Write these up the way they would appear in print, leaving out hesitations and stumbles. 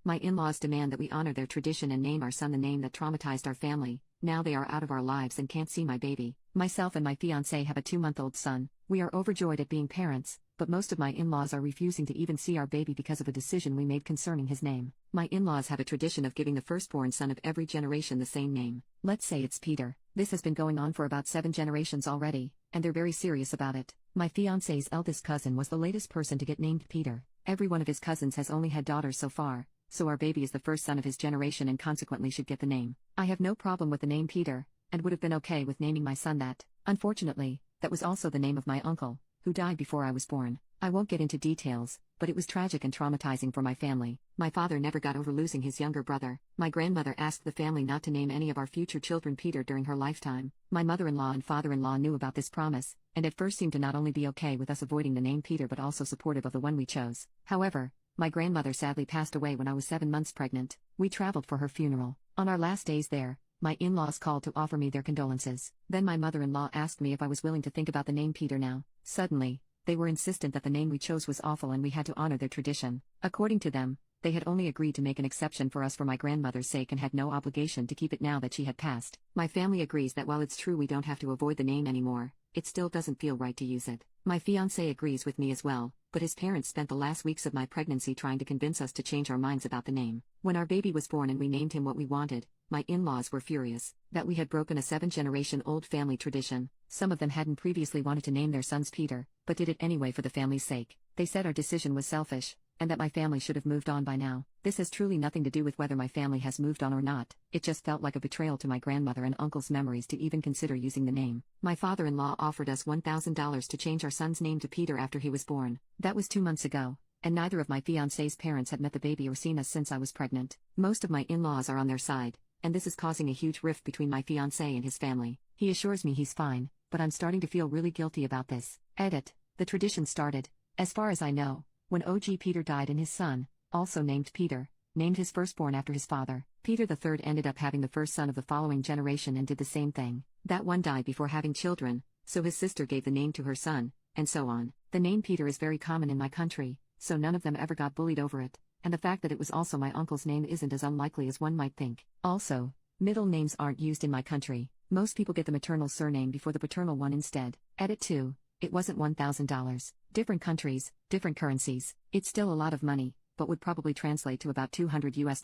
My in-laws demand that we honor their tradition and name our son the name that traumatized our family. Now they are out of our lives and can't see my baby. Myself and my fiancé have a 2-month-old son. We are overjoyed at being parents, but most of my in-laws are refusing to even see our baby because of a decision we made concerning his name. My in-laws have a tradition of giving the firstborn son of every generation the same name. Let's say it's Peter. This has been going on for about 7 generations already, and they're very serious about it. My fiancé's eldest cousin was the latest person to get named Peter. Every one of his cousins has only had daughters so far, so our baby is the first son of his generation and consequently should get the name. I have no problem with the name Peter, and would have been okay with naming my son that. Unfortunately, that was also the name of my uncle, who died before I was born. I won't get into details, but it was tragic and traumatizing for my family. My father never got over losing his younger brother. My grandmother asked the family not to name any of our future children Peter during her lifetime. My mother-in-law and father-in-law knew about this promise, and at first seemed to not only be okay with us avoiding the name Peter but also supportive of the one we chose. However, my grandmother sadly passed away when I was 7 months pregnant. We traveled for her funeral. On our last days there, my in-laws called to offer me their condolences. Then my mother-in-law asked me if I was willing to think about the name Peter now. Suddenly, they were insistent that the name we chose was awful and we had to honor their tradition. According to them, they had only agreed to make an exception for us for my grandmother's sake and had no obligation to keep it now that she had passed. My family agrees that while it's true we don't have to avoid the name anymore, it still doesn't feel right to use it. My fiancé agrees with me as well, but his parents spent the last weeks of my pregnancy trying to convince us to change our minds about the name. When our baby was born and we named him what we wanted, my in-laws were furious that we had broken a 7-generation-old family tradition. Some of them hadn't previously wanted to name their sons Peter, but did it anyway for the family's sake. They said our decision was selfish, and that my family should have moved on by now. This has truly nothing to do with whether my family has moved on or not. It just felt like a betrayal to my grandmother and uncle's memories to even consider using the name. My father-in-law offered us $1,000 to change our son's name to Peter after he was born. That was 2 months ago, and neither of my fiancé's parents had met the baby or seen us since I was pregnant. Most of my in-laws are on their side, and this is causing a huge rift between my fiancé and his family. He assures me he's fine, but I'm starting to feel really guilty about this. Edit. The tradition started, as far as I know, when OG Peter died and his son, also named Peter, named his firstborn after his father. Peter III ended up having the first son of the following generation and did the same thing. That one died before having children, so his sister gave the name to her son, and so on. The name Peter is very common in my country, so none of them ever got bullied over it, and the fact that it was also my uncle's name isn't as unlikely as one might think. Also, middle names aren't used in my country. Most people get the maternal surname before the paternal one instead. Edit 2. It wasn't $1,000. Different countries, different currencies. It's still a lot of money, but would probably translate to about $200 US.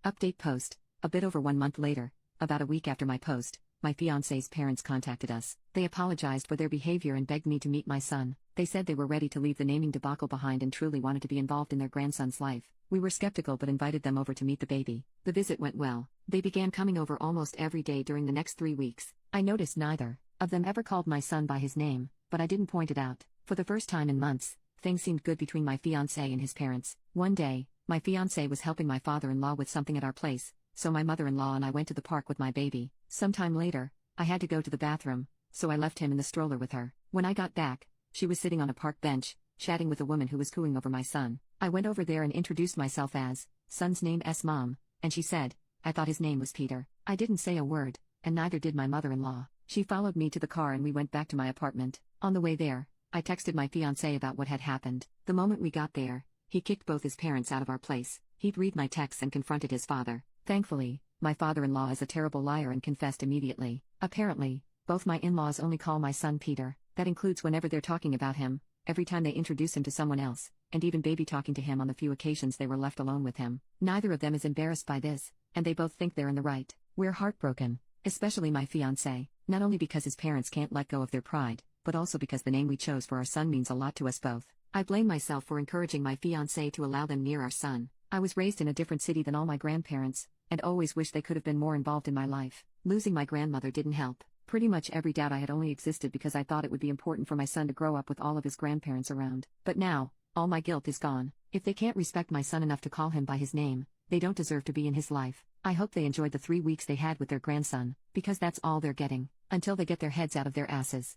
Update post. A bit over 1 month later, about a week after my post, my fiancé's parents contacted us. They apologized for their behavior and begged me to meet my son. They said they were ready to leave the naming debacle behind and truly wanted to be involved in their grandson's life. We were skeptical but invited them over to meet the baby. The visit went well. They began coming over almost every day during the next 3 weeks. I noticed neither of them ever called my son by his name, but I didn't point it out. For the first time in months, things seemed good between my fiancé and his parents. One day, my fiancé was helping my father-in-law with something at our place, so my mother-in-law and I went to the park with my baby. Sometime later, I had to go to the bathroom, so I left him in the stroller with her. When I got back, she was sitting on a park bench, chatting with a woman who was cooing over my son. I went over there and introduced myself as son's name's mom, and she said, I thought his name was Peter. I didn't say a word, and neither did my mother-in-law. She followed me to the car and we went back to my apartment. On the way there, I texted my fiancé about what had happened. The moment we got there, he kicked both his parents out of our place. He'd read my texts and confronted his father. Thankfully, my father-in-law is a terrible liar and confessed immediately. Apparently, both my in-laws only call my son Peter. That includes whenever they're talking about him, every time they introduce him to someone else, and even baby talking to him on the few occasions they were left alone with him. Neither of them is embarrassed by this, and they both think they're in the right. We're heartbroken, especially my fiancé, not only because his parents can't let go of their pride, but also because the name we chose for our son means a lot to us both. I blame myself for encouraging my fiancé to allow them near our son. I was raised in a different city than all my grandparents, and always wished they could have been more involved in my life. Losing my grandmother didn't help. Pretty much every doubt I had only existed because I thought it would be important for my son to grow up with all of his grandparents around. But now, all my guilt is gone. If they can't respect my son enough to call him by his name, they don't deserve to be in his life. I hope they enjoyed the 3 weeks they had with their grandson, because that's all they're getting, until they get their heads out of their asses.